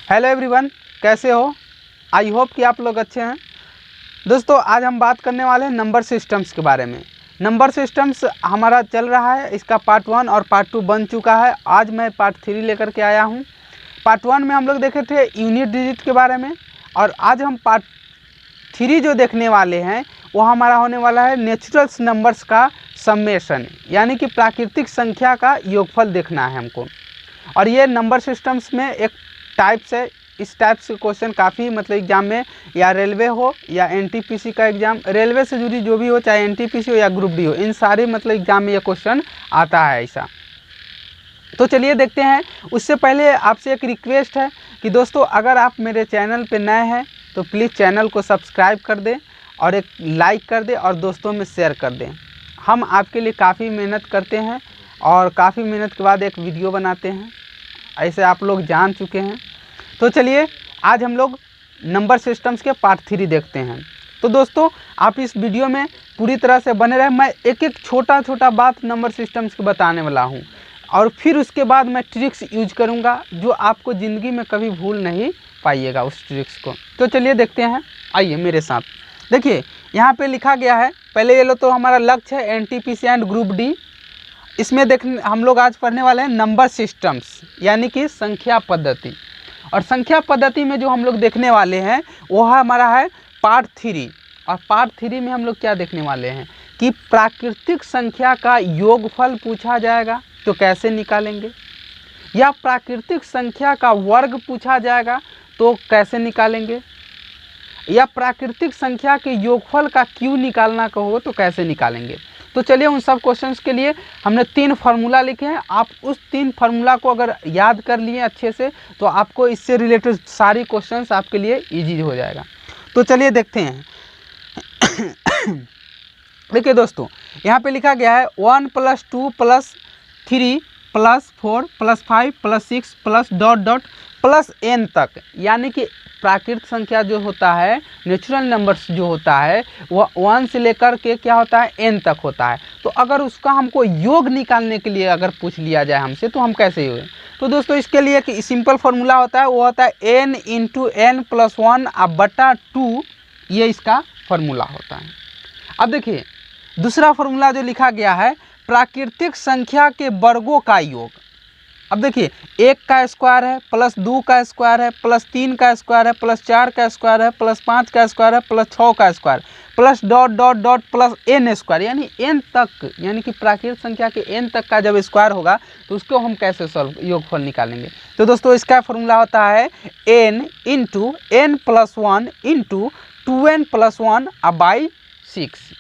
Hello everyone, कैसे हो? I hope कि आप लोग अच्छे हैं। दोस्तों, आज हम बात करने वाले हैं नंबर सिस्टम्स के बारे में। नंबर सिस्टम्स हमारा चल रहा है, इसका पार्ट 1 और पार्ट 2 बन चुका है। आज मैं पार्ट 3 लेकर के आया हूं। पार्ट 1 में हम लोग देखे थे यूनिट डिजिट के बारे में, और आज हम पार्ट 3 जो देखने वाले हैं वो हमारा होने वाला है नेचुरल नंबर्स का सम्मेशन, यानी कि प्राकृतिक संख्या का योगफल देखना है हमको। और ये नंबर सिस्टम्स में एक टाइप्स है। इस टाइप से क्वेश्चन काफ़ी एग्जाम में, या रेलवे हो या एनटीपीसी का एग्ज़ाम, रेलवे से जुड़ी जो भी हो, चाहे एनटीपीसी हो या ग्रुप डी हो, इन सारे एग्जाम में ये क्वेश्चन आता है ऐसा। तो चलिए देखते हैं। उससे पहले आपसे एक रिक्वेस्ट है कि दोस्तों, अगर आप मेरे चैनल पे नए हैं तो प्लीज़ चैनल को सब्सक्राइब कर दें और एक लाइक कर दें और दोस्तों में शेयर कर दें। हम आपके लिए काफ़ी मेहनत करते हैं और काफ़ी मेहनत के बाद एक वीडियो बनाते हैं, ऐसे आप लोग जान चुके हैं। तो चलिए आज हम लोग नंबर सिस्टम्स के पार्ट 3 देखते हैं। तो दोस्तों, आप इस वीडियो में पूरी तरह से बने रहे। मैं एक एक छोटा छोटा बात नंबर सिस्टम्स के बताने वाला हूं, और फिर उसके बाद मैं ट्रिक्स यूज करूंगा जो आपको ज़िंदगी में कभी भूल नहीं पाइएगा उस ट्रिक्स को। तो चलिए देखते हैं, आइए मेरे साथ। देखिए यहाँ पे लिखा गया है, पहले ये लो तो हमारा लक्ष्य है एनटीपीसी एंड ग्रुप डी। इसमें हम लोग आज पढ़ने वाले हैं नंबर सिस्टम्स, यानी कि संख्या पद्धति। और संख्या पद्धति में जो हम लोग देखने वाले हैं वो हमारा है पार्ट 3। और पार्ट 3 में हम लोग क्या देखने वाले हैं कि प्राकृतिक संख्या का योगफल पूछा जाएगा तो कैसे निकालेंगे, या प्राकृतिक संख्या का वर्ग पूछा जाएगा तो कैसे निकालेंगे, या प्राकृतिक संख्या के योगफल का क्यों निकालना कहो तो कैसे निकालेंगे। तो चलिए उन सब क्वेश्चंस के लिए हमने 3 फार्मूला लिखे हैं। आप उस 3 फार्मूला को अगर याद कर लिए अच्छे से तो आपको इससे रिलेटेड सारी क्वेश्चंस आपके लिए इजी हो जाएगा। तो चलिए देखते हैं। देखिए दोस्तों, यहाँ पे लिखा गया है 1 + 2 + 3 + 4 + 5 + 6 + ... n तक, यानी कि प्राकृतिक संख्या जो होता है, नेचुरल नंबर्स जो होता है, वह 1 से लेकर के क्या होता है n तक होता है। तो अगर उसका हमको योग निकालने के लिए अगर पूछ लिया जाए हमसे तो हम कैसे योग? तो दोस्तों इसके लिए एक सिंपल फार्मूला होता है, वो होता है n × n + 1/2। ये इसका फार्मूला होता है। अब देखिए दूसरा फार्मूला जो लिखा गया है, प्राकृतिक संख्या के वर्गों का योग। अब देखिए 1 का स्क्वायर है, +2 का स्क्वायर है, +3 का स्क्वायर है, +4 का स्क्वायर है, +5 का स्क्वायर है, +6 का स्क्वायर, +... स्क्वायर, यानी n तक, यानी कि प्राकृतिक संख्या के n तक का जब स्क्वायर होगा तो उसको हम कैसे योगफल निकालेंगे। तो दोस्तों इसका फॉर्मूला होता है n × n + 1 × 2n + 1/6।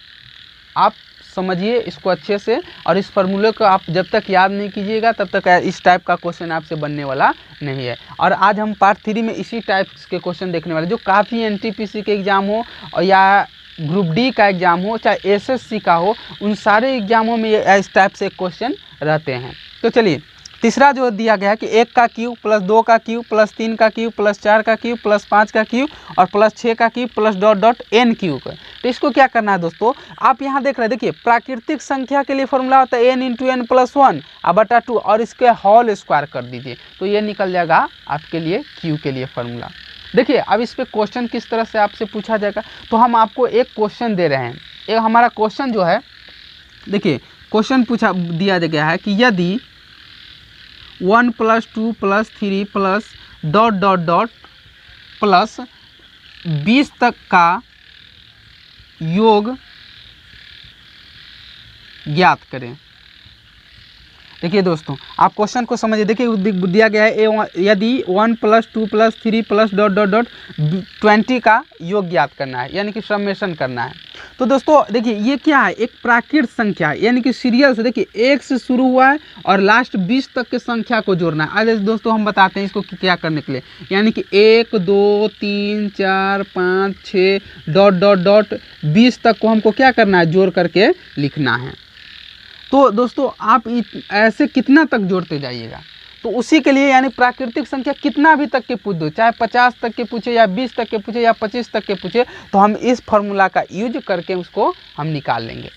आप समझिए इसको अच्छे से, और इस फार्मूले को आप जब तक याद नहीं कीजिएगा तब तक इस टाइप का क्वेश्चन आपसे बनने वाला नहीं है। और आज हम पार्ट 3 में इसी टाइप के क्वेश्चन देखने वाले, जो काफ़ी एनटीपीसी के एग्ज़ाम हो और या ग्रुप डी का एग्ज़ाम हो, चाहे एसएससी का हो, उन सारे एग्जामों में इस टाइप से क्वेश्चन रहते हैं। तो चलिए तीसरा जो दिया गया है कि 1 का क्यूब +2 का क्यूब +3 का क्यूब +4 का क्यूब +5 का क्यूब और +6 का क्यूब +... n क्यूब। तो इसको क्या करना है दोस्तों, आप यहाँ देख रहे हैं, देखिए प्राकृतिक संख्या के लिए फॉर्मूला होता है n × n + 1/2, और इसके होल स्क्वायर कर दीजिए तो ये निकल जाएगा आपके लिए q के लिए फॉर्मूला। देखिए अब इस पर क्वेश्चन किस तरह से आपसे पूछा जाएगा। तो हम आपको एक क्वेश्चन दे रहे हैं। एक हमारा क्वेश्चन जो है, देखिए क्वेश्चन दिया गया है कि यदि 1 + 2 + 3 + ... +20 तक का योग ज्ञात करें। देखिए दोस्तों आप क्वेश्चन को समझिए। देखिए दिया गया है यदि 1 + 2 + 3 + ... 20 का योग ज्ञात करना है, यानी कि समेशन करना है। तो दोस्तों देखिए ये क्या है, एक प्राकृतिक संख्या, यानी कि सीरियल से, देखिए 1 से शुरू हुआ है और लास्ट 20 तक के संख्या को जोड़ना है। आज दोस्तों हम बताते हैं इसको क्या करने के लिए, यानी कि 1 2 3 4 5 6... 20 तक को हमको क्या करना है, जोड़ करके लिखना है। तो दोस्तों आप ऐसे कितना तक जोड़ते जाइएगा, तो उसी के लिए, यानी प्राकृतिक संख्या कितना भी तक के पूछ दो, चाहे 50 तक के पूछे या 20 तक के पूछे या 25 तक के पूछे, तो हम इस फार्मूला का यूज करके उसको हम निकाल लेंगे।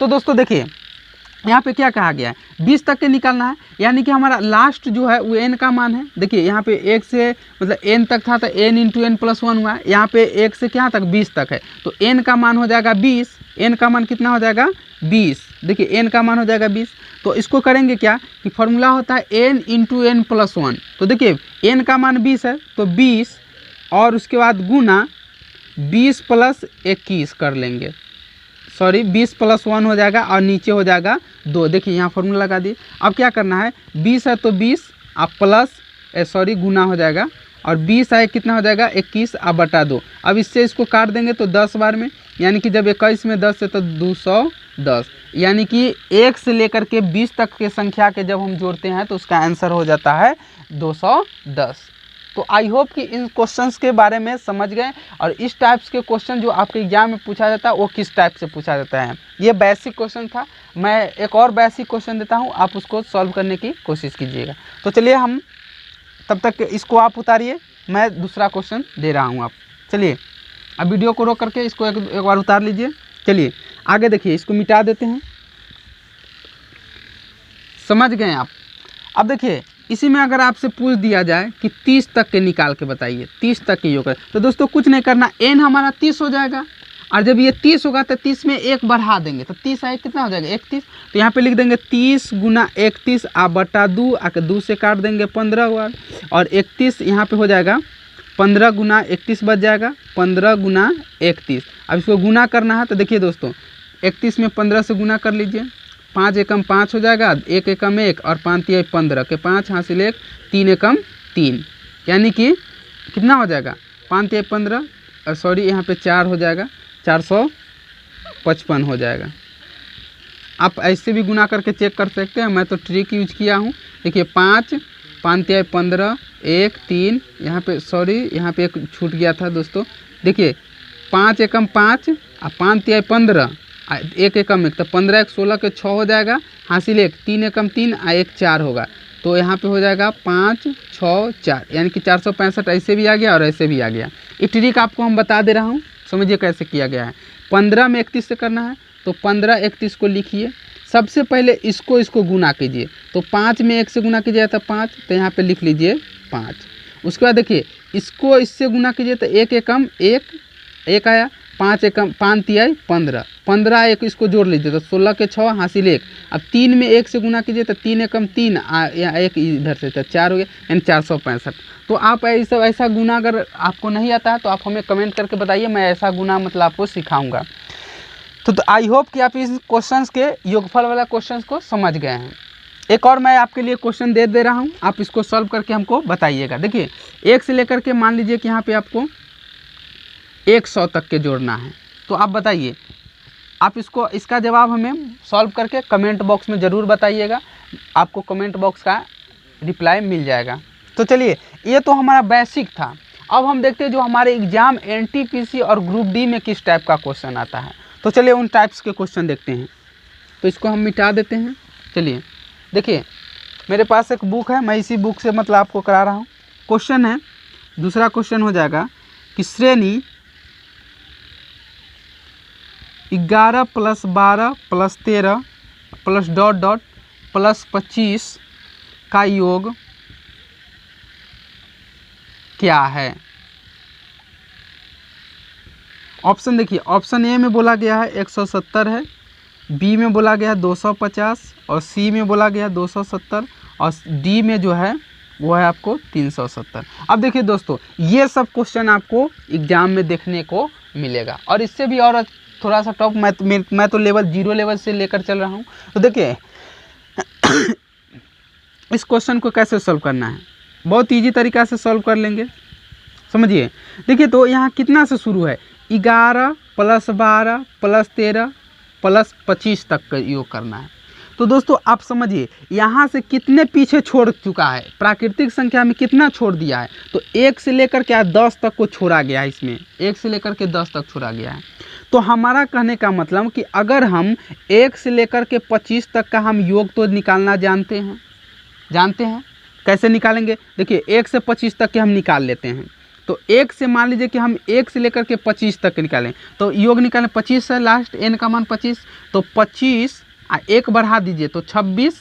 तो दोस्तों देखिए यहाँ पे क्या कहा गया है, 20 तक के निकालना है, यानी कि हमारा लास्ट जो है वो n का मान है। देखिए यहाँ पे 1 से मतलब n तक था तो n इंटू n प्लस 1 हुआ है, यहाँ पे 1 से क्या तक 20 तक है, तो n का मान हो जाएगा 20। n का मान कितना हो जाएगा 20। देखिए n का मान हो जाएगा 20। तो इसको करेंगे क्या कि फॉर्मूला होता है n इंटू n प्लस 1। तो देखिए n का मान 20 है तो 20 और उसके बाद गुना 20 प्लस 21 कर लेंगे, सॉरी 20 प्लस 1 हो जाएगा और नीचे हो जाएगा 2। देखिए यहाँ फॉर्मूला लगा दिए। अब क्या करना है, 20 है तो 20 आप प्लस सॉरी गुना हो जाएगा, और 20 है कितना हो जाएगा 21 आप बटा 2। अब इससे इसको काट देंगे तो 10 बार में, यानी कि जब 21 में 10 है तो 210, यानी कि 1 से लेकर के 20 तक के संख्या के जब हम जोड़ते हैं तो उसका आंसर हो जाता है 210। तो आई होप कि इन क्वेश्चंस के बारे में समझ गए, और इस टाइप्स के क्वेश्चन जो आपके एग्जाम में पूछा जाता है वो किस टाइप से पूछा जाता है। ये बेसिक क्वेश्चन था, मैं एक और बेसिक क्वेश्चन देता हूँ, आप उसको सॉल्व करने की कोशिश कीजिएगा। तो चलिए हम तब तक इसको आप उतारिए, मैं दूसरा क्वेश्चन दे रहा हूँ आप। चलिए अब वीडियो को रोक करके इसको एक बार उतार लीजिए। चलिए आगे देखिए, इसको मिटा देते हैं। समझ गए आप। अब देखिए इसी में अगर आपसे पूछ दिया जाए कि 30 तक के निकाल के बताइए, 30 तक के योग करें, तो दोस्तों कुछ नहीं करना, n हमारा 30 हो जाएगा, और जब ये 30 होगा तो 30 में 1 बढ़ा देंगे तो 30 है कितना हो जाएगा 31। तो यहाँ पे लिख देंगे 30 गुना 31 आप बटा 2, आके 2 से काट देंगे 15 हुआ, और 31 यहाँ पे हो जाएगा 15 गुना 31 बच जाएगा, 15 गुना 31। अब इसको गुना करना है तो देखिए दोस्तों 31 में 15 से गुना कर लीजिए, 5 एकम 5 हो जाएगा, 1 एकम 1 और 5 तिहाई 15 के 5 हासिल 1, 3 एकम 3, यानी कि कितना हो जाएगा 5 तिहाई 15 और सॉरी यहाँ पे 4 हो जाएगा, 455 हो जाएगा। आप ऐसे भी गुना करके चेक कर सकते हैं, मैं तो ट्रिक यूज किया हूँ। देखिए 5 तिहाई 15 1 3, यहाँ पे सॉरी यहाँ पे एक छूट गया था दोस्तों। देखिए 5 एकम 5 और 5 तिहाई 15 1 एकम 1, तो 15 1 16 के 6 हो जाएगा, हासिल 1, 3 एकम 3 और 1 4 होगा, तो यहाँ पे हो जाएगा 5 6 4, यानी कि 465 ऐसे भी आ गया और ऐसे भी आ गया। ये ट्रिक आपको हम बता दे रहा हूँ, समझिए कैसे किया गया है। 15 में 31 से करना है तो 15 31 को लिखिए, सबसे पहले इसको गुना कीजिए, तो 5 में 1 से गुना कीजिए तो 5, तो यहाँ पे लिख लीजिए 5। उसके बाद देखिए इसको इससे गुना कीजिए तो 1 एकम 1 आया, 5 एकम 5 तिहाई 15, 15 1 इसको जोड़ लीजिए तो 16 के 6 हासिल 1। अब 3 में 1 से गुना कीजिए तो 3 एकम 3 या 1 इधर से तो 4 हो गया, यानी 465। तो आप ऐसा गुना अगर आपको नहीं आता है तो आप हमें कमेंट करके बताइए, मैं ऐसा गुना मतलब आपको सिखाऊंगा। तो आई होप कि आप इस क्वेश्चंस के योगफल वाला क्वेश्चंस को समझ गए हैं। एक और मैं आपके लिए क्वेश्चन दे रहा हूँ, आप इसको सॉल्व करके हमको बताइएगा। देखिए 1 से लेकर के मान लीजिए कि यहाँ पे आपको 100 तक के जोड़ना है, तो आप बताइए, आप इसका जवाब हमें सॉल्व करके कमेंट बॉक्स में ज़रूर बताइएगा, आपको कमेंट बॉक्स का रिप्लाई मिल जाएगा। तो चलिए ये तो हमारा बेसिक था। अब हम देखते हैं जो हमारे एग्जाम NTPC और ग्रुप डी में किस टाइप का क्वेश्चन आता है। तो चलिए उन टाइप्स के क्वेश्चन देखते हैं। तो इसको हम मिटा देते हैं। चलिए देखिए मेरे पास एक बुक है, मैं इसी बुक से मतलब आपको करा रहा हूँ। क्वेश्चन है, दूसरा क्वेश्चन हो जाएगा कि श्रेणी 11 + 12 + 13 प्लस डॉट डॉट प्लस 25 का योग क्या है। ऑप्शन देखिए, ऑप्शन ए में बोला गया है 170 है, बी में बोला गया है 250 और सी में बोला गया है 270 और डी में जो है वो है आपको 370। अब देखिए दोस्तों ये सब क्वेश्चन आपको एग्जाम में देखने को मिलेगा, और इससे भी और थोड़ा सा टॉप मैं तो लेवल 0 लेवल से लेकर चल रहा हूँ। तो देखिए इस क्वेश्चन को कैसे सॉल्व करना है, बहुत इजी तरीका से सॉल्व कर लेंगे, समझिए। देखिए तो यहाँ कितना से शुरू है, 11 + 12 + 13 + 25 तक का योग करना है। तो दोस्तों आप समझिए यहाँ से कितने पीछे छोड़ चुका है, प्राकृतिक संख्या में कितना छोड़ दिया है। तो 1 से लेकर के 10 तक को छोड़ा गया है, इसमें 1 से लेकर के 10 तक छोड़ा गया है। तो हमारा कहने का मतलब कि अगर हम 1 से लेकर के 25 तक का हम योग तो निकालना जानते हैं कैसे निकालेंगे। देखिए 1 से 25 तक के हम निकाल लेते हैं। तो 1 से मान लीजिए कि हम 1 से लेकर के 25 तक निकालें, तो योग निकालें 25 से लास्ट n का मान 25, तो 25 एक बढ़ा दीजिए तो 26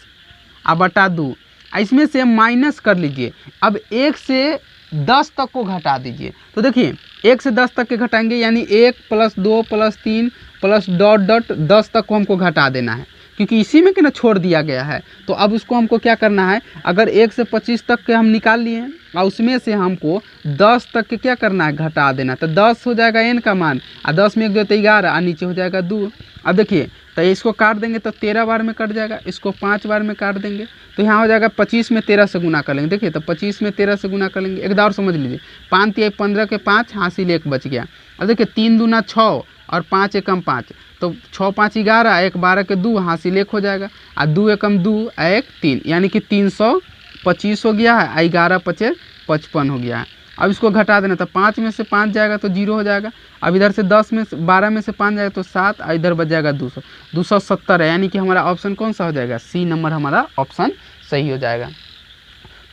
बटा 2। इसमें से माइनस कर लीजिए। अब 1 से 10 तक को घटा दीजिए। तो देखिए 1 से 10 तक के घटाएंगे, यानी 1 + 2 + 3 प्लस डॉट डॉट 10 तक को हमको घटा देना है, क्योंकि इसी में कि ना छोड़ दिया गया है। तो अब उसको हमको क्या करना है, अगर 1 से 25 तक के हम निकाल लिए और उसमें से हमको 10 तक के क्या करना है, घटा देना। तो 10 हो जाएगा n का मान, और 10 में 1 2 तो 11, और नीचे हो जाएगा 2। अब देखिए तो इसको काट देंगे तो 13 बार में कट जाएगा, इसको 5 बार में काट देंगे तो यहाँ हो जाएगा 25 में 13 से गुना कर लेंगे। देखिए तो 25 में 13 से गुना कर लेंगे। एक बार समझ लीजिए, 5 × 15 के 5, हासिल 1 बच गया। अब देखिए 3 दूना 6 और 5 एकम 5, तो 6 × 5 = 11, 1 12 के 2, हासिल 1 हो जाएगा, और 2 एकम 2, 1 3, यानी कि 325 हो गया है, 11 × 5 = 55 हो गया है। अब इसको घटा देना, तो 5 में से 5 जाएगा तो 0 हो जाएगा। अब इधर से 12 में से 5 जाएगा तो 7, और इधर बच जाएगा 200, 270 है, यानी कि हमारा ऑप्शन कौन सा हो जाएगा, सी नंबर हमारा ऑप्शन सही हो जाएगा।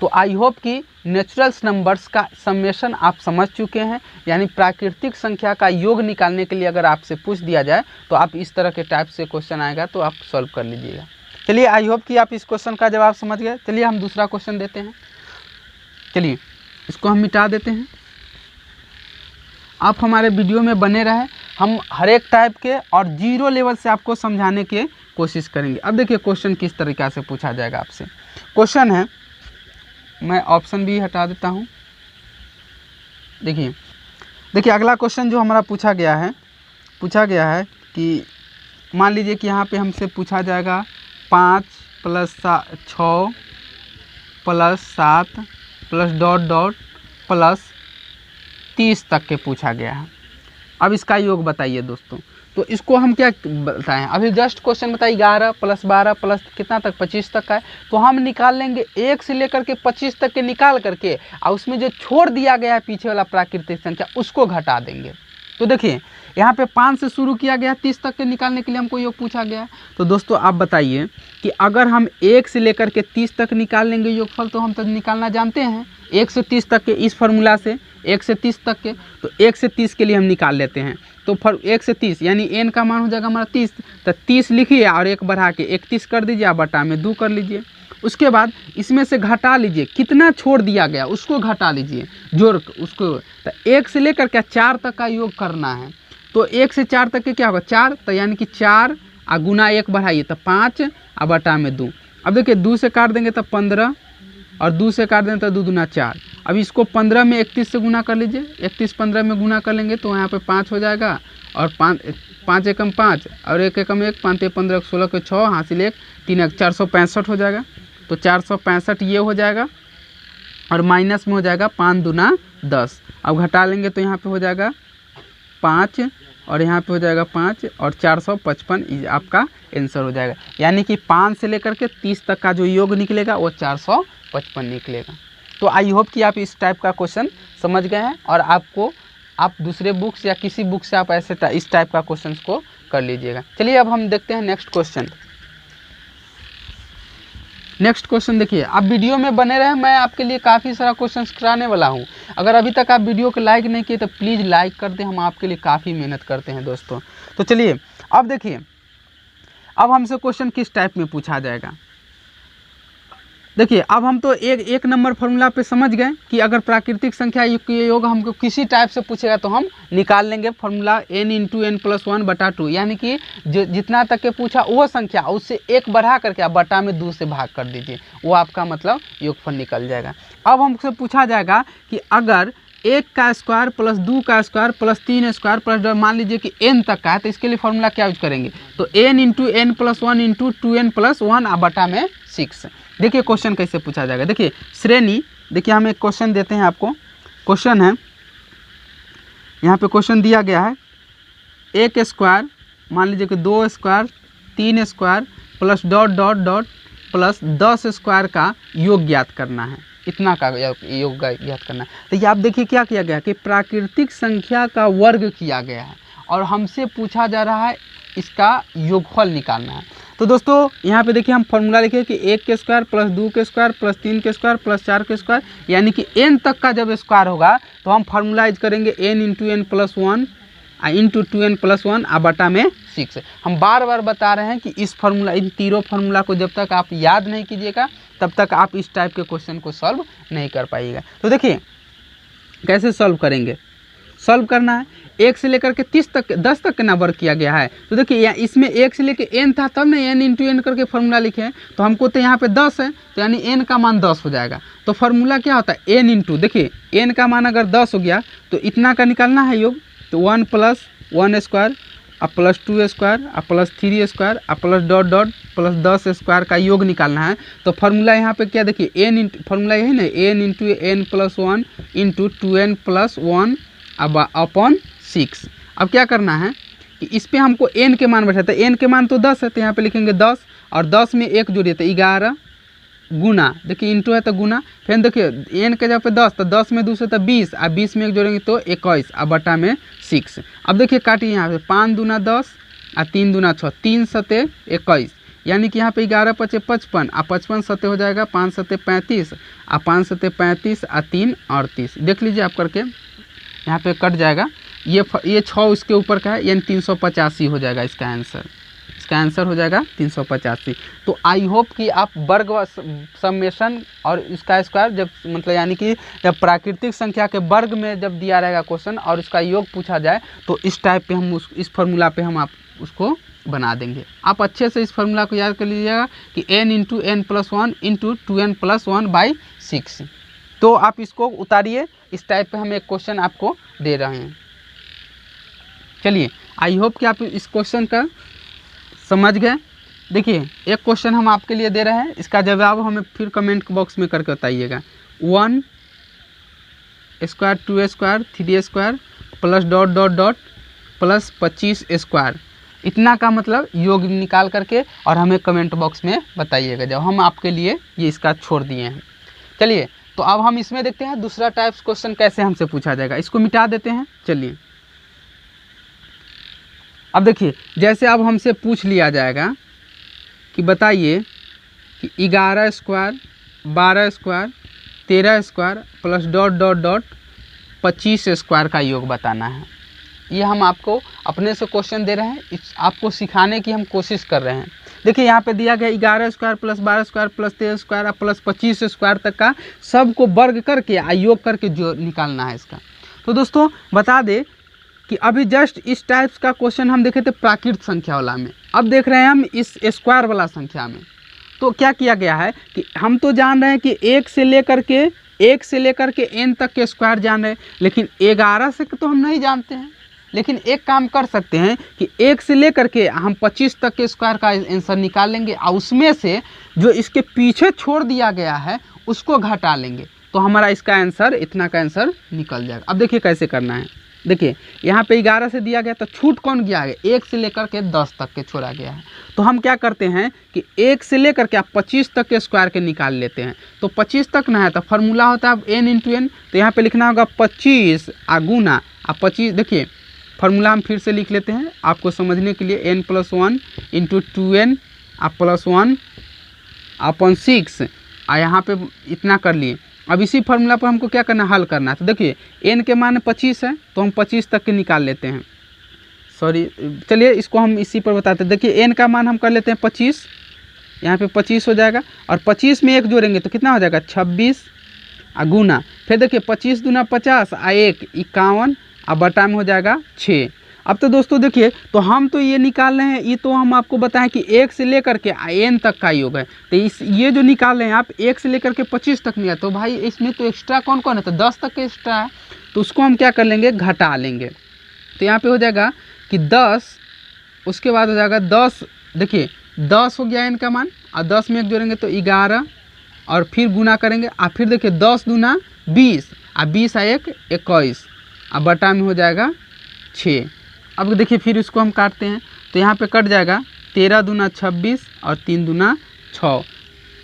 तो आई होप कि नेचुरल्स नंबर्स का समेशन आप समझ चुके हैं, यानी प्राकृतिक संख्या का योग निकालने के लिए अगर आपसे पूछ दिया जाए तो आप इस तरह के टाइप से क्वेश्चन आएगा तो आप सॉल्व कर लीजिएगा। चलिए आई होप कि आप इस क्वेश्चन का जवाब समझ गए। चलिए हम दूसरा क्वेश्चन देते हैं। चलिए इसको हम मिटा देते हैं। आप हमारे वीडियो में बने रहें, हम हर एक टाइप के और 0 लेवल से आपको समझाने की कोशिश करेंगे। अब देखिए क्वेश्चन किस तरीक़ा से पूछा जाएगा आपसे। क्वेश्चन है, मैं ऑप्शन भी हटा देता हूँ। देखिए अगला क्वेश्चन जो हमारा पूछा गया है कि मान लीजिए कि यहाँ पे हमसे पूछा जाएगा 5 + 6 + 7 प्लस डॉट डॉट प्लस 30 तक के पूछा गया है। अब इसका योग बताइए दोस्तों। तो इसको हम क्या बताएं, अभी जस्ट क्वेश्चन बताइए 11 + 12 प्लस कितना तक, 25 तक का है। तो हम निकाल लेंगे 1 से लेकर के 25 तक के निकाल करके, और उसमें जो छोड़ दिया गया है पीछे वाला प्राकृतिक संख्या उसको घटा देंगे। तो देखिए यहाँ पे 5 से शुरू किया गया, 30 तक के निकालने के लिए हमको योग पूछा गया है। तो दोस्तों आप बताइए कि अगर हम 1 से लेकर के 30 तक निकाल लेंगे योगफल, तो हम तो निकालना जानते हैं 1 से 30 तक के, इस फार्मूला से 1 से 30 तक के। तो 1 से 30 के लिए हम निकाल लेते हैं। तो 1 से 30 यानी n का मान हो जाएगा हमारा 30। तो 30 लिखिए और 1 बढ़ा के 31 कर दीजिए, आप बटा में 2 कर लीजिए। उसके बाद इसमें से घटा लीजिए, कितना छोड़ दिया गया उसको घटा लीजिए, जोड़ उसको। तो 1 से लेकर के 4 तक का योग करना है। तो 1 से 4 तक के क्या होगा, 4, तो यानी कि 4 और गुना 1 बढ़ाइए तो 5 और बटा में 2। अब देखिए 2 से काट देंगे तो 15, और 2 से काट देंगे तो 2 दूना 4। अब इसको 15 में 31 से गुना कर लीजिए, 31 15 में गुना कर लेंगे तो यहाँ पे 5 हो जाएगा, और 5 एकम 5 और 1 एकम 1, 5 × 15 = 16 के 6, हासिल 1 3 465 हो जाएगा। तो 465 ये हो जाएगा, और माइनस में हो जाएगा 5 दूना 10। अब घटा लेंगे तो यहाँ पे हो जाएगा 5, और यहाँ पे हो जाएगा 5, और 455 आपका आंसर हो जाएगा। यानी कि 5 से लेकर के 30 तक का जो योग निकलेगा वो 455 निकलेगा। तो आई होप कि आप इस टाइप का क्वेश्चन समझ गए हैं, और आप दूसरे बुक्स या किसी बुक से आप ऐसे इस टाइप का क्वेश्चन को कर लीजिएगा। चलिए अब हम देखते हैं नेक्स्ट क्वेश्चन। नेक्स्ट क्वेश्चन देखिए, आप वीडियो में बने रहें, मैं आपके लिए काफ़ी सारा क्वेश्चंस कराने वाला हूं। अगर अभी तक आप वीडियो को लाइक नहीं किए तो प्लीज़ लाइक कर दें, हम आपके लिए काफ़ी मेहनत करते हैं दोस्तों। तो चलिए अब देखिए, अब हमसे क्वेश्चन किस टाइप में पूछा जाएगा। देखिए अब हम तो एक नंबर फार्मूला पे समझ गए कि अगर प्राकृतिक संख्या के योग हमको किसी टाइप से पूछेगा तो हम निकाल लेंगे फार्मूला n × n + 1 बटा 2, यानी कि जितना तक के पूछा वो संख्या उससे 1 बढ़ा करके आप बटा में 2 से भाग कर दीजिए, वो आपका मतलब योगफल निकल जाएगा। अब हमसे पूछा जाएगा कि अगर 1 का स्क्वायर प्लस 2 का स्क्वायर प्लस 3 स्क्वायर प्लस, मान लीजिए कि n तक का है, तो इसके लिए फार्मूला क्या यूज करेंगे, तो n × n + 1 × 2n + 1 बटा में 6। देखिए क्वेश्चन कैसे पूछा जाएगा। देखिए श्रेणी, देखिए हम एक क्वेश्चन देते हैं आपको। क्वेश्चन है, यहाँ पे क्वेश्चन दिया गया है 1 स्क्वायर, मान लीजिए कि 2 square 3 square plus dot dot dot plus 10 square का योग ज्ञात करना है, इतना का योग ज्ञात करना है। तो ये आप देखिए क्या किया गया कि प्राकृतिक संख्या का वर्ग किया गया है, और हमसे पूछा जा रहा है इसका योगफल निकालना है। तो दोस्तों यहाँ पे देखिए हम फार्मूला लिखे कि 1 के स्क्वायर प्लस 2 के स्क्वायर प्लस 3 के स्क्वायर प्लस 4 के स्क्वायर, यानी कि n तक का जब स्क्वायर होगा तो हम फार्मूला यूज करेंगे n × n + 1 आ इंटू 2n+1 आ बटा में 6। हम बार बार बता रहे हैं कि इस फार्मूला, इन तीनों फार्मूला को जब तक आप याद नहीं कीजिएगा तब तक आप इस टाइप के क्वेश्चन को सॉल्व नहीं कर पाइएगा। तो देखिए कैसे सॉल्व करेंगे। सॉल्व करना है 1 से लेकर के 10 तक का वर्क किया गया है। तो देखिए इसमें 1 से लेकर n था, तब ना n इंटू n करके फार्मूला लिखे हैं। तो हमको तो यहाँ पे 10 है, तो यानी n का मान 10 हो जाएगा। तो फार्मूला क्या होता है n इंटू, देखिए n का मान अगर 10 हो गया तो इतना का निकालना है योग, तो 1 + 1 square plus 2 square plus 3 square plus dot dot plus 10 square का योग निकालना है। तो फार्मूला यहाँ पे क्या देखिए n इंटू, फार्मूला यही ना n into n+1 into 2n+1 upon 6। अब क्या करना है कि इस पे हमको n के मान बैठा था, n के मान तो 10 है, तो यहाँ पे लिखेंगे 10 और 10 में 1 जोड़िए तो 11 गुना, देखिए इंटू है तो गुना, फिर देखिए n के जगह पे 10 तो 10 में 2 से तो 20 और 20 में 1 जोड़ेंगे तो 21 और बटा में 6। अब देखिए काटिए यहाँ पे 5 दूना 10 और 3 दूना 6, 3 सते 21, यानी कि यहाँ पे 11 × 5 = 55 और 55 सते हो जाएगा 5 सते 35 और 5 सते 35 और 3 38। देख लीजिए आप करके, यहाँ पे कट जाएगा, ये 6 उसके ऊपर का है, यानी 385 हो जाएगा इसका आंसर। इसका आंसर हो जाएगा 385। तो आई होप कि आप वर्ग समेशन और इसका स्क्वायर जब मतलब यानी कि जब प्राकृतिक संख्या के वर्ग में जब दिया रहेगा क्वेश्चन और उसका योग पूछा जाए तो इस टाइप पे हम इस फार्मूला पे हम आप उसको बना देंगे। आप अच्छे से इस फार्मूला को याद कर लीजिएगा कि n into n+1 into 2n+1/6। तो आप इसको उतारिए, इस टाइप पे हम एक क्वेश्चन आपको दे रहे हैं। चलिए आई होप कि आप इस क्वेश्चन का समझ गए। देखिए एक क्वेश्चन हम आपके लिए दे रहे हैं, इसका जवाब हमें फिर कमेंट बॉक्स में करके बताइएगा। 1 square 2 square 3 square plus dot dot dot plus 25 square, इतना का मतलब योग निकाल करके और हमें कमेंट बॉक्स में बताइएगा, जब हम आपके लिए ये इसका छोड़ दिए हैं। चलिए तो अब हम इसमें देखते हैं दूसरा टाइप्स क्वेश्चन कैसे हमसे पूछा जाएगा। इसको मिटा देते हैं। चलिए अब देखिए जैसे अब हमसे पूछ लिया जाएगा कि बताइए कि 11 square 12 square 13 square plus dot dot dot 25 square का योग बताना है। ये हम आपको अपने से क्वेश्चन दे रहे हैं, इस आपको सिखाने की हम कोशिश कर रहे हैं। देखिए यहाँ पे दिया गया 11 square plus 12 square plus 13 square plus 25 square तक का सबको वर्ग करके योग करके जो निकालना है इसका। तो दोस्तों बता दें कि अभी जस्ट इस टाइप्स का क्वेश्चन हम देखे थे प्राकृत संख्या वाला में, अब देख रहे हैं हम इस स्क्वायर वाला संख्या में। तो क्या किया गया है कि हम तो जान रहे हैं कि 1 से लेकर के n तक के स्क्वायर जान रहे हैं, लेकिन 11 से तो हम नहीं जानते हैं। लेकिन एक काम कर सकते हैं कि 1 से लेकर के हम 25 तक के स्क्वायर का आंसर निकाल लेंगे और उसमें से जो इसके पीछे छोड़ दिया गया है उसको घटा लेंगे, तो हमारा इसका आंसर इतना का आंसर निकल जाएगा। अब देखिए कैसे करना है। देखिए यहाँ पे 11 से दिया गया तो छूट कौन गया है, 1 से लेकर के 10 तक के छोड़ा गया है। तो हम क्या करते हैं कि 1 से लेकर के आप 25 तक के स्क्वायर के निकाल लेते हैं। तो 25 तक ना है तो फार्मूला होता है n इंटू n, तो यहाँ पे लिखना होगा 25 गुना 25। देखिए फार्मूला हम फिर से लिख लेते हैं आपको समझने के लिए, n+1 इंटू 2n +1 अपॉन 6 और यहाँ पे इतना कर लिए। अब इसी फार्मूला पर हमको क्या करना है, हल करना है। तो देखिए n के मान 25 है तो हम 25 तक के निकाल लेते हैं। सॉरी चलिए इसको हम इसी पर बताते हैं। देखिए n का मान हम कर लेते हैं 25, यहाँ पे 25 हो जाएगा और 25 में 1 जोड़ेंगे तो कितना हो जाएगा 26 गुना, फिर देखिए 25 दूना 50 और 1 51 और बटा में हो जाएगा 6। अब तो दोस्तों देखिए तो हम तो ये निकाल रहे हैं, ये तो हम आपको बताएं कि 1 से लेकर के n तक का योग है। तो ये जो निकाल रहे हैं आप 1 से लेकर के 25 तक नहीं है, तो भाई इसमें तो एक्स्ट्रा कौन कौन है, तो 10 तक के एक्स्ट्रा है, तो उसको हम क्या कर लेंगे घटा लेंगे। तो यहाँ पे हो जाएगा कि 10, उसके बाद हो जाएगा 10। देखिए 10 हो गया n का मान और 10 में 1 जोड़ेंगे तो 11 और फिर गुना करेंगे और फिर देखिए 10 दूना 20 और 20 और 1 21 और बटा में हो जाएगा 6। अब देखिए फिर इसको हम काटते हैं तो यहाँ पे कट जाएगा 13 दूना 26 और 3 दूना 6,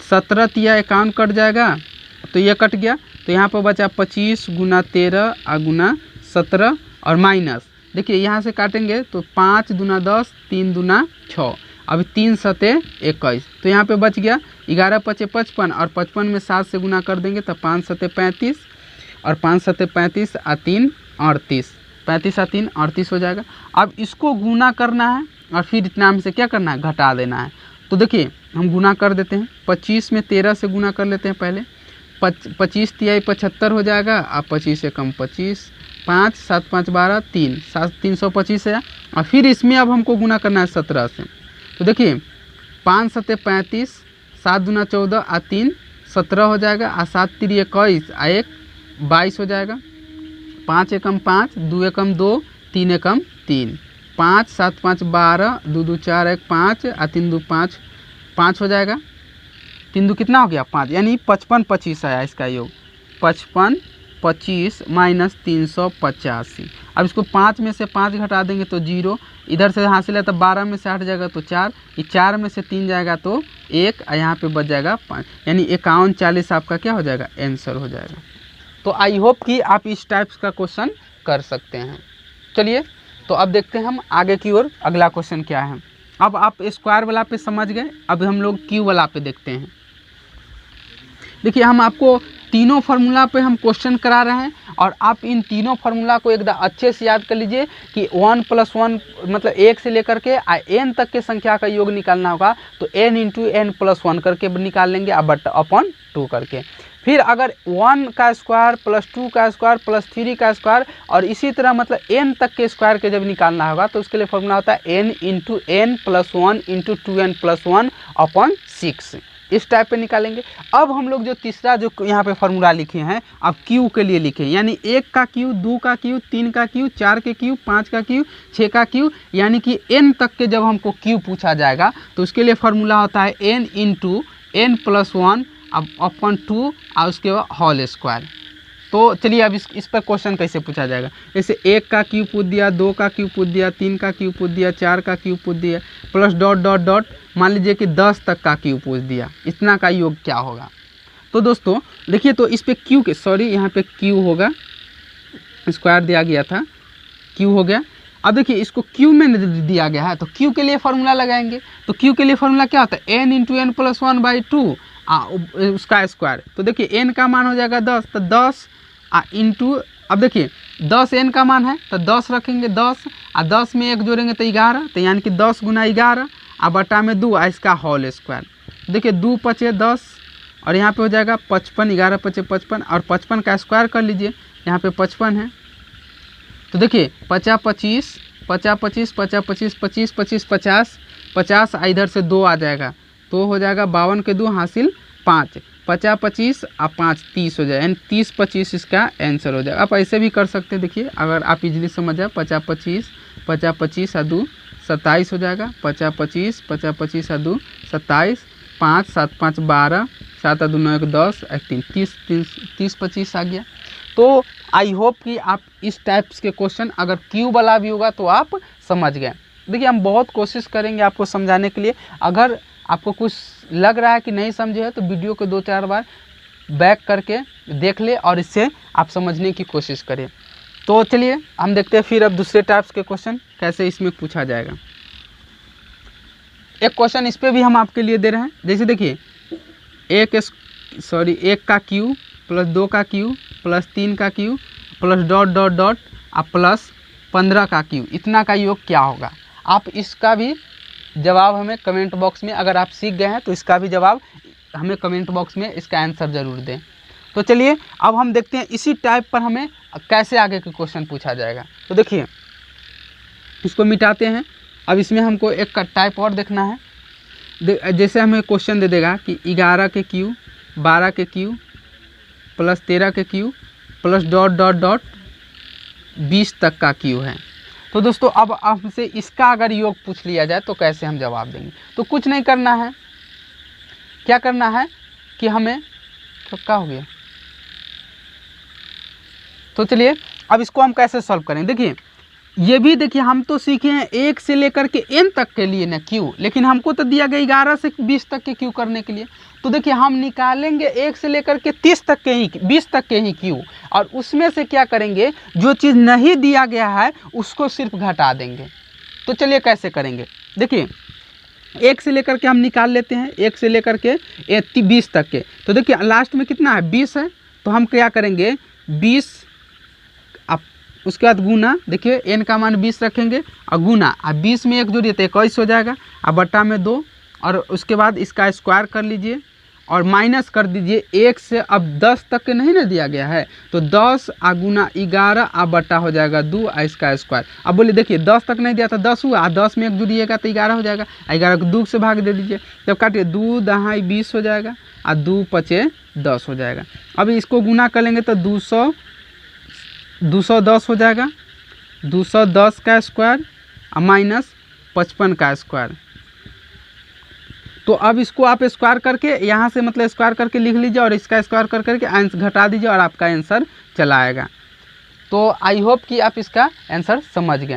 17 तिया 51 कट जाएगा, तो ये कट गया। तो यहाँ पर बचा 25 गुना 13 और गुना 17 और माइनस, देखिए यहाँ से काटेंगे तो 5 दूना 10 3 दूना 6, अभी 3 सते 21, तो यहाँ पे बच गया 11 × 5 = 55 और 55 में 7 से गुना कर देंगे तो 5 सते 35 और 5 सते 35 और 3 38। 35 और 3 38 हो जाएगा। अब इसको गुना करना है और फिर इतना में से क्या करना है, घटा देना है। तो देखिए हम गुना कर देते हैं, 25 में 13 से गुना कर लेते हैं पहले। 25 तिहाई 75 हो जाएगा। अब 25 से कम 25, 5 7 5 12 3 325 है। और फिर इसमें अब हमको गुना करना है 17 से। तो देखिए 5 7 35, 7 दूना 14 और 3 17 हो जाएगा। और 7 3 21 और 1 22 हो जाएगा। 5 एकम 5, 2 एकम 2, 3 एकम 3, 5 7 5 12, 2 2 4 1 5 और 3 2 5, 5 हो जाएगा। 3 2 कितना हो गया 5, यानी 55 25 आया इसका योग। 55 25 माइनस 385। अब इसको 5 में से 5 घटा देंगे तो 0, इधर से हासिल है तो 12 में से 8 जाएगा तो 4, 4 में से 3 जाएगा तो 1 और यहाँ पे बच जाएगा 5, यानी 51 40 आपका क्या हो जाएगा, आंसर हो जाएगा। तो आई होप कि आप इस टाइप्स का क्वेश्चन कर सकते हैं। चलिए तो अब देखते हैं हम आगे की ओर, अगला क्वेश्चन क्या है। अब आप स्क्वायर वाला पे समझ गए, अब हम लोग क्यूब वाला पे देखते हैं। देखिए हम आपको तीनों फार्मूला पे हम क्वेश्चन करा रहे हैं और आप इन तीनों फार्मूला को एकदम अच्छे से याद कर लीजिए कि 1 + 1 मतलब 1 से लेकर के n तक के संख्या का योग निकालना होगा तो n × n + 1 करके निकाल लेंगे बट अपॉन 2 करके। फिर अगर 1 का स्क्वायर प्लस 2 का स्क्वायर प्लस 3 का स्क्वायर और इसी तरह मतलब n तक के स्क्वायर के जब निकालना होगा तो उसके लिए फॉर्मूला होता है n × n + 1 × 2n + 1 अपॉन 6, इस टाइप पे निकालेंगे। अब हम लोग जो तीसरा जो यहाँ पे फार्मूला लिखे हैं अब क्यू के लिए लिखे, यानी 1 का क्यू, 2 का क्यू, 3 का क्यू, 4 के क्यू, 5 का क्यू, 6 का क्यू, यानी कि n तक के जब हमको क्यू पूछा जाएगा तो उसके लिए फार्मूला होता है n × n + 1 अपॉन 2 और उसके बाद होल स्क्वायर। तो चलिए अब इस पर क्वेश्चन कैसे पूछा जाएगा। जैसे 1 का क्यू पूछ दिया, 2 का क्यू पूछ दिया, 3 का क्यू पूछ दिया, 4 का क्यू पूछ दिया, प्लस डॉट डॉट डॉट मान लीजिए कि 10 तक का क्यू पूछ दिया, इतना का योग क्या होगा। तो दोस्तों देखिए तो इस पे क्यू के यहाँ पे क्यू होगा, स्क्वायर दिया गया था, क्यू हो गया। अब देखिए इसको क्यू में दिया गया है तो क्यू के लिए फार्मूला लगाएंगे। तो क्यू के लिए फार्मूला क्या होता है, n × n + 1/2 उसका स्क्वायर। तो देखिए n का मान हो जाएगा 10, तो 10 इंटू, अब देखिए 10 n का मान है तो 10 रखेंगे 10 और 10 में 1 जोड़ेंगे तो 11, तो यानी कि 10 × 11 और बटा में 2 इसका होल स्क्वायर। देखिए 2 × 5 = 10 और यहाँ पे हो जाएगा 55, 11 × 5 = 55 और 55 का स्क्वायर कर लीजिए, यहाँ पे 55 है। तो देखिए 50 25 50 25 50 25 25 25 50 50 इधर से 2 आ जाएगा तो हो जाएगा 52 के 2 हासिल 5, 50 25 और 5 30 हो जाए, यानी 30 25 इसका आंसर हो जाएगा। आप ऐसे भी कर सकते हैं, देखिए अगर आप इजीली समझ जाए 50 25 50 25 और 2 27 हो जाएगा, 50 25 50 25 और 2 27, 5 7 5 12, 7 और 2 9 1 10 3 30 25 आ गया। तो आई होप कि आप इस टाइप्स के क्वेश्चन अगर क्यू वाला भी होगा तो आप समझ गए। देखिए हम बहुत कोशिश करेंगे आपको समझाने के लिए, अगर आपको कुछ लग रहा है कि नहीं समझे है तो वीडियो को 2-4 बार बैक करके देख ले और इससे आप समझने की कोशिश करें। तो चलिए हम देखते हैं फिर अब दूसरे टाइप्स के क्वेश्चन कैसे इसमें पूछा जाएगा। एक क्वेश्चन इस पर भी हम आपके लिए दे रहे हैं, जैसे देखिए 1 का क्यू प्लस 2 का क्यू प्लस 3 का Q plus dot dot dot और प्लस 15 का क्यू, इतना का योग क्या होगा। आप इसका भी जवाब हमें कमेंट बॉक्स में, अगर आप सीख गए हैं तो इसका भी जवाब हमें कमेंट बॉक्स में इसका आंसर ज़रूर दें। तो चलिए अब हम देखते हैं इसी टाइप पर हमें कैसे आगे के क्वेश्चन पूछा जाएगा। तो देखिए इसको मिटाते हैं। अब इसमें हमको एक का टाइप और देखना है। जैसे हमें क्वेश्चन दे देगा कि 11 के क्यू 12 के क्यू प्लस 13 के Q plus dot dot dot 20 तक का क्यू है। तो दोस्तों अब हमसे इसका अगर योग पूछ लिया जाए तो कैसे हम जवाब देंगे। तो कुछ नहीं करना है, क्या करना है कि हमें तो क्या हो गया। तो चलिए अब इसको हम कैसे सॉल्व करें। देखिए ये भी देखिए हम तो सीखे हैं 1 से लेकर के n तक के लिए ना क्यू, लेकिन हमको तो दिया गया 11 से 20 तक के क्यू करने के लिए। तो देखिए हम निकालेंगे 1 से लेकर के 30 तक के ही 20 तक के ही क्यू, और उसमें से क्या करेंगे जो चीज़ नहीं दिया गया है उसको सिर्फ घटा देंगे। तो चलिए कैसे करेंगे। देखिए 1 से लेकर के हम निकाल लेते हैं, 1 से लेकर के 20 तक के। तो देखिए लास्ट में कितना है 20 है, तो हम क्या करेंगे 20 उसके बाद गुना, देखिए n का मान 20 रखेंगे और गुना, अब 20 में 1 जोड़िए तो 21 हो जाएगा, अब बट्टा में 2, और उसके बाद इसका स्क्वायर कर लीजिए और माइनस कर दीजिए 1 से। अब 10 तक के नहीं ना दिया गया है, तो 10 आ गुना 11 आ बट्टा हो जाएगा 2 आ इसका स्क्वायर। अब बोलिए देखिए 10 तक नहीं दिया था, 10 हुआ, 10 में 1 जुड़िएगा तो 11 हो जाएगा, 11 को 2 से भाग दे दीजिए, तब काटिए 2 दहाई 20 हो जाएगा और 2 पचे 10 हो जाएगा। अब इसको गुना कर लेंगे तो 210 हो जाएगा, 210 का स्क्वायर और माइनस 55 का स्क्वायर। तो अब इसको आप स्क्वायर करके यहाँ से मतलब स्क्वायर करके लिख लीजिए और इसका स्क्वायर कर करके आंसर घटा दीजिए और आपका आंसर चला आएगा। तो आई होप कि आप इसका आंसर समझ गए।